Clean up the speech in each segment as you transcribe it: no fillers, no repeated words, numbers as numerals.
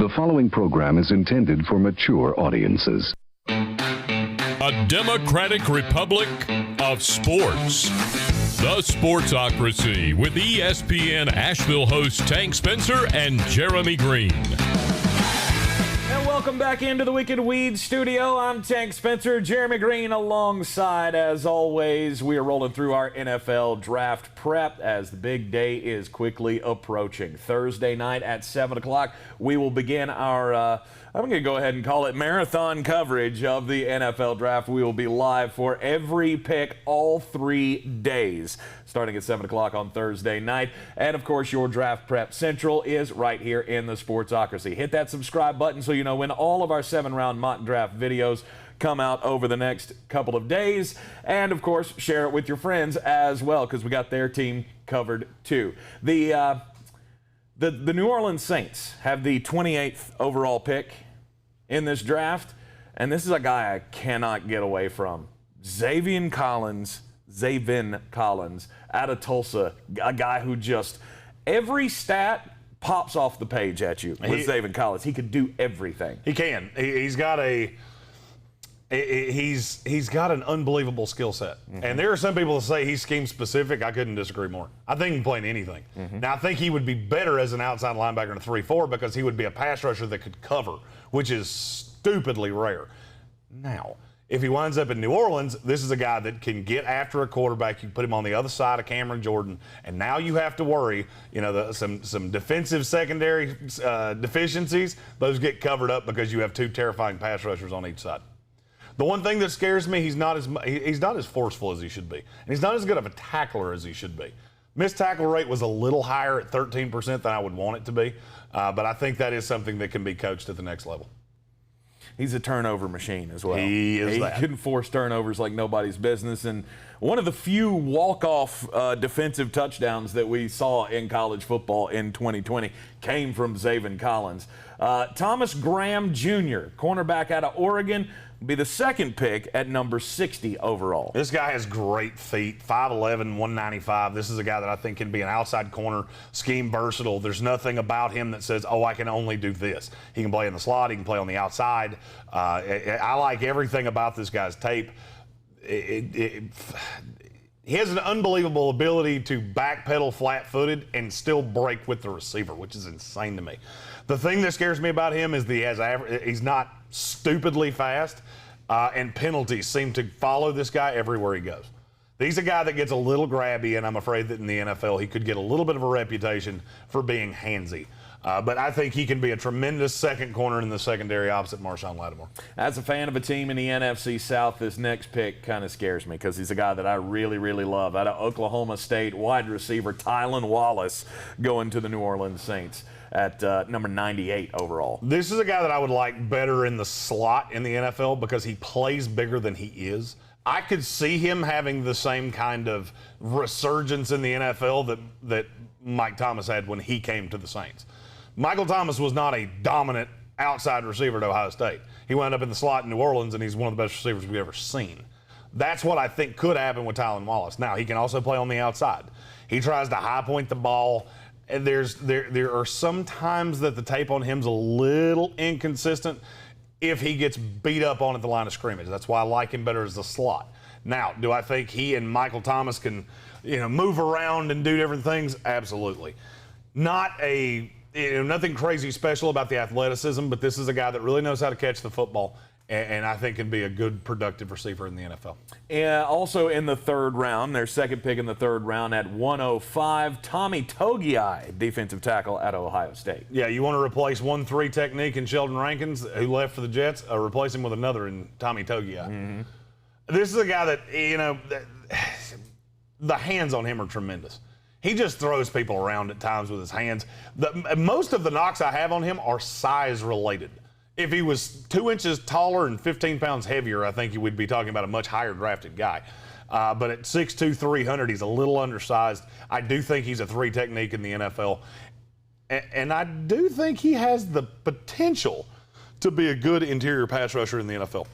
The following program is intended for mature audiences. A democratic republic of sports. The Sportsocracy with ESPN Asheville hosts Tank Spencer and Jeremy Greene. And welcome back into the Wicked Weed studio. I'm Tank Spencer, Jeremy Greene alongside, as always. We are rolling through our NFL draft prep as the big day is quickly approaching. Thursday night at 7 o'clock, we will begin our, I'm going to go ahead and call it marathon coverage of the NFL draft. We will be live for every pick all 3 days, starting at 7 o'clock on Thursday night. And, of course, your Draft Prep Central is right here in the Sportsocracy. Hit that subscribe button so you know when all of our 7-round mock draft videos come out over the next couple of days. And, of course, share it with your friends as well, because we got their team covered too. The New Orleans Saints have the 28th overall pick in this draft, and this is a guy I cannot get away from. Zaven Collins out of Tulsa, a guy who just, every stat pops off the page at you with Zaven Collins. He could do everything. He can. He's got an unbelievable skill set. Mm-hmm. And there are some people that say he's scheme specific. I couldn't disagree more. I think he can play in anything. Mm-hmm. Now, I think he would be better as an outside linebacker in a 3-4 because he would be a pass rusher that could cover, which is stupidly rare. Now, if he winds up in New Orleans, this is a guy that can get after a quarterback. You put him on the other side of Cameron Jordan, and now you have to worry, some defensive secondary deficiencies. Those get covered up because you have 2 terrifying pass rushers on each side. The one thing that scares me, he's not as forceful as he should be, and he's not as good of a tackler as he should be. Missed tackle rate was a little higher at 13% than I would want it to be, but I think that is something that can be coached at the next level. He's a turnover machine as well. He can force turnovers like nobody's business. And one of the few walk-off defensive touchdowns that we saw in college football in 2020 came from Zaven Collins. Thomas Graham Jr., cornerback out of Oregon, will be the second pick at number 60 overall. This guy has great feet, 5'11", 195. This is a guy that I think can be an outside corner, scheme versatile. There's nothing about him that says, oh, I can only do this. He can play in the slot. He can play on the outside. I like everything about this guy's tape. He has an unbelievable ability to backpedal flat-footed and still break with the receiver, which is insane to me. The thing that scares me about him is he's not stupidly fast, and penalties seem to follow this guy everywhere he goes. He's a guy that gets a little grabby, and I'm afraid that in the NFL he could get a little bit of a reputation for being handsy. But I think he can be a tremendous second corner in the secondary opposite Marshawn Lattimore. As a fan of a team in the NFC South, this next pick kind of scares me because he's a guy that I really, really love. Out of Oklahoma State, wide receiver Tylen Wallace going to the New Orleans Saints at number 98 overall. This is a guy that I would like better in the slot in the NFL because he plays bigger than he is. I could see him having the same kind of resurgence in the NFL that Mike Thomas had when he came to the Saints. Michael Thomas was not a dominant outside receiver at Ohio State. He wound up in the slot in New Orleans, and he's one of the best receivers we've ever seen. That's what I think could happen with Tylen Wallace. Now, he can also play on the outside. He tries to high point the ball, and there are some times that the tape on him's a little inconsistent if he gets beat up on at the line of scrimmage. That's why I like him better as the slot. Now, do I think he and Michael Thomas can, move around and do different things? Absolutely. Nothing crazy special about the athleticism, but this is a guy that really knows how to catch the football, and I think can be a good, productive receiver in the NFL. Also in the 3rd round, their second pick in the 3rd round at 105, Tommy Togiai, defensive tackle at Ohio State. Yeah, you want to replace 1-3 technique in Sheldon Rankins, who left for the Jets, replace him with another in Tommy Togiai. Mm-hmm. This is a guy that, the hands on him are tremendous. He just throws people around at times with his hands. Most of the knocks I have on him are size related. If he was 2 inches taller and 15 pounds heavier, I think you would be talking about a much higher drafted guy. But at 6'2", 300, he's a little undersized. I do think he's a 3 technique in the NFL. And I do think he has the potential to be a good interior pass rusher in the NFL.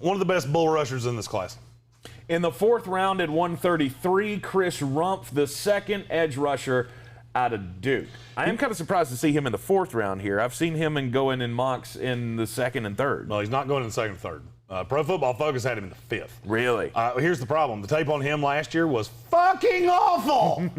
One of the best bull rushers in this class. In the 4th round at 133, Chris Rump, the second edge rusher out of Duke. I am kind of surprised to see him in the 4th round here. I've seen him going in mocks in the 2nd and 3rd. No, he's not going in the 2nd and 3rd. Pro Football Focus had him in the 5th. Really? Here's the problem. The tape on him last year was fucking awful.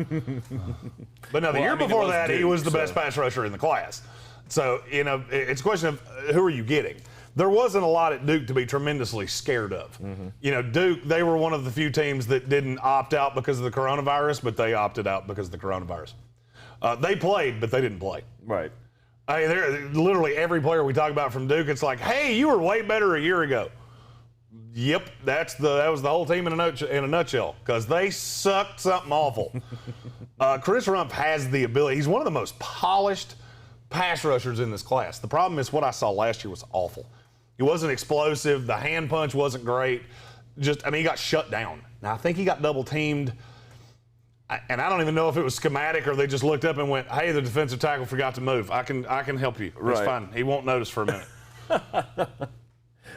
But no, the year before that, Duke, he was the best pass rusher in the class. So, it's a question of who are you getting? There wasn't a lot at Duke to be tremendously scared of. Duke, they were one of the few teams that didn't opt out because of the coronavirus, but they opted out because of the coronavirus. They played, but they didn't play. Right. I mean, literally every player we talk about from Duke, it's like, hey, you were way better a year ago. Yep, that was the whole team in a nutshell, because they sucked something awful. Chris Rump has the ability. He's one of the most polished pass rushers in this class. The problem is what I saw last year was awful. He wasn't explosive. The hand punch wasn't great. He got shut down. Now, I think he got double teamed. And I don't even know if it was schematic or they just looked up and went, hey, the defensive tackle forgot to move. I can help you. Right. It's fine. He won't notice for a minute.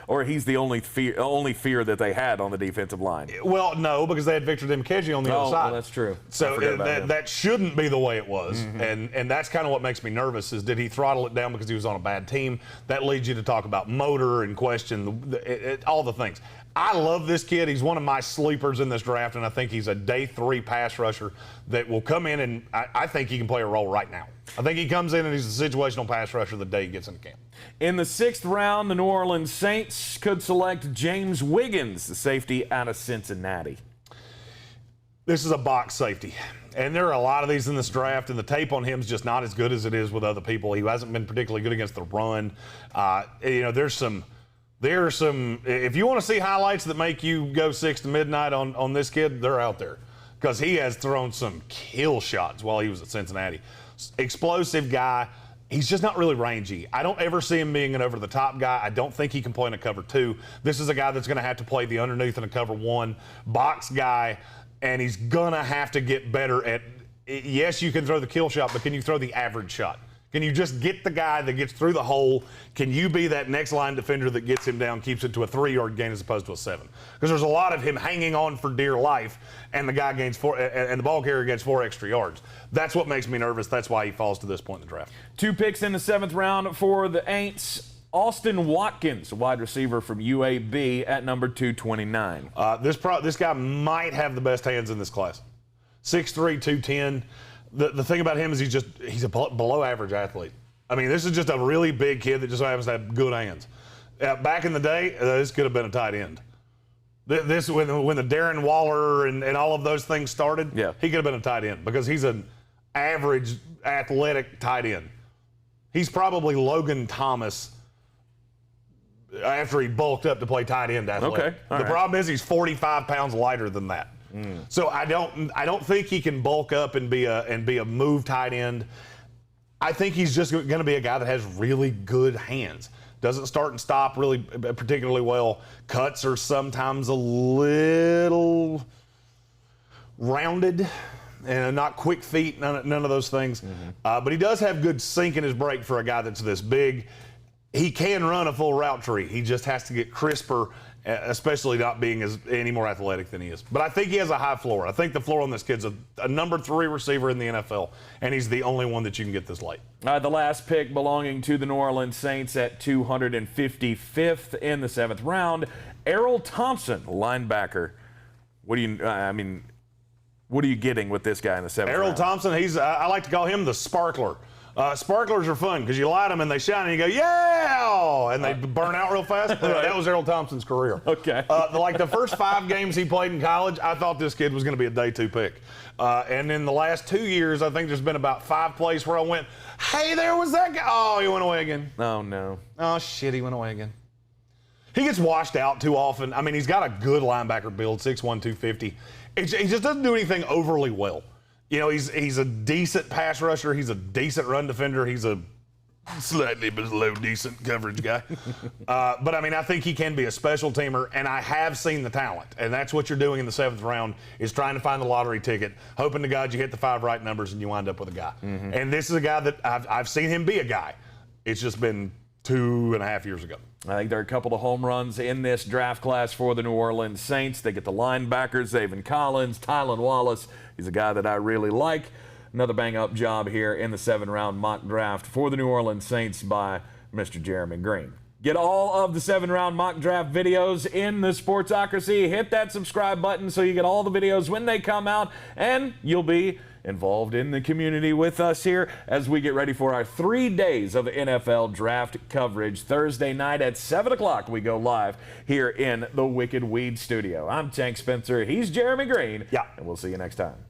Or he's the only fear that they had on the defensive line. Well, no, because they had Victor Dimukeje on the other side. Well, that's true. So that shouldn't be the way it was. And that's kind of what makes me nervous is did he throttle it down because he was on a bad team? That leads you to talk about motor and question all the things. I love this kid. He's one of my sleepers in this draft, and I think he's a day 3 pass rusher that will come in, and I think he can play a role right now. I think he comes in and he's a situational pass rusher the day he gets into camp. In the 6th round, the New Orleans Saints could select James Wiggins, the safety out of Cincinnati. This is a box safety, and there are a lot of these in this draft, and the tape on him is just not as good as it is with other people. He hasn't been particularly good against the run. There's some, if you want to see highlights that make you go 6 to midnight on this kid, they're out there because he has thrown some kill shots while he was at Cincinnati. Explosive guy. He's just not really rangy. I don't ever see him being an over-the-top guy. I don't think he can play in a cover 2. This is a guy that's going to have to play the underneath in a cover 1. Box guy, and he's going to have to get better at, yes, you can throw the kill shot, but can you throw the average shot? Can you just get the guy that gets through the hole? Can you be that next line defender that gets him down, keeps it to a 3-yard gain as opposed to a 7? Because there's a lot of him hanging on for dear life, and the guy gains 4, and the ball carrier gets 4 extra yards. That's what makes me nervous. That's why he falls to this point in the draft. 2 picks in the 7th round for the Aints. Austin Watkins, wide receiver from UAB at number 229. This guy might have the best hands in this class. 6'3", 210. The thing about him is he's a below average athlete. I mean, this is just a really big kid that just happens to have good hands. Back in the day, this could have been a tight end. When the Darren Waller and all of those things started, he could have been a tight end because he's an average athletic tight end. He's probably Logan Thomas after he bulked up to play tight end athletic. Okay. The problem is he's 45 pounds lighter than that. So I don't think he can bulk up and be a move tight end. I think he's just going to be a guy that has really good hands. Doesn't start and stop really particularly well. Cuts are sometimes a little rounded and not quick feet, none of those things. But he does have good sink in his break for a guy that's this big. He can run a full route tree. He just has to get crisper, especially not being any more athletic than he is. But I think he has a high floor. I think the floor on this kid's a number 3 receiver in the NFL, and he's the only one that you can get this late. The last pick belonging to the New Orleans Saints at 255th in the 7th round, Errol Thompson, linebacker. What are you getting with this guy in the 7th round? Errol Thompson, I like to call him the sparkler. Sparklers are fun because you light them and they shine and you go, yeah! And they burn out real fast. That was Errol Thompson's career. Okay. Like the first 5 games he played in college, I thought this kid was going to be a day 2 pick. And in the last 2 years, I think there's been about 5 plays where I went, hey, there was that guy. Oh, he went away again. Oh, no. Oh, shit, he went away again. He gets washed out too often. I mean, he's got a good linebacker build, 6'1", 250. He just doesn't do anything overly well. He's a decent pass rusher. He's a decent run defender. He's a slightly below decent coverage guy. But, I think he can be a special teamer, and I have seen the talent. And that's what you're doing in the 7th round is trying to find the lottery ticket, hoping to God you hit the 5 right numbers and you wind up with a guy. And this is a guy that I've seen him be a guy. It's just been 2.5 years ago. I think there are a couple of home runs in this draft class for the New Orleans Saints. They get the linebackers, Zaven Collins, Tylen Wallace. He's a guy that I really like. Another bang-up job here in the 7-round mock draft for the New Orleans Saints by Mr. Jeremy Greene. Get all of the 7-round mock draft videos in the Sportsocracy. Hit that subscribe button so you get all the videos when they come out, and you'll be involved in the community with us here as we get ready for our 3 days of NFL draft coverage. Thursday night at 7 o'clock, we go live here in the Wicked Weed studio. I'm Tank Spencer. He's Jeremy Greene. Yeah. And we'll see you next time.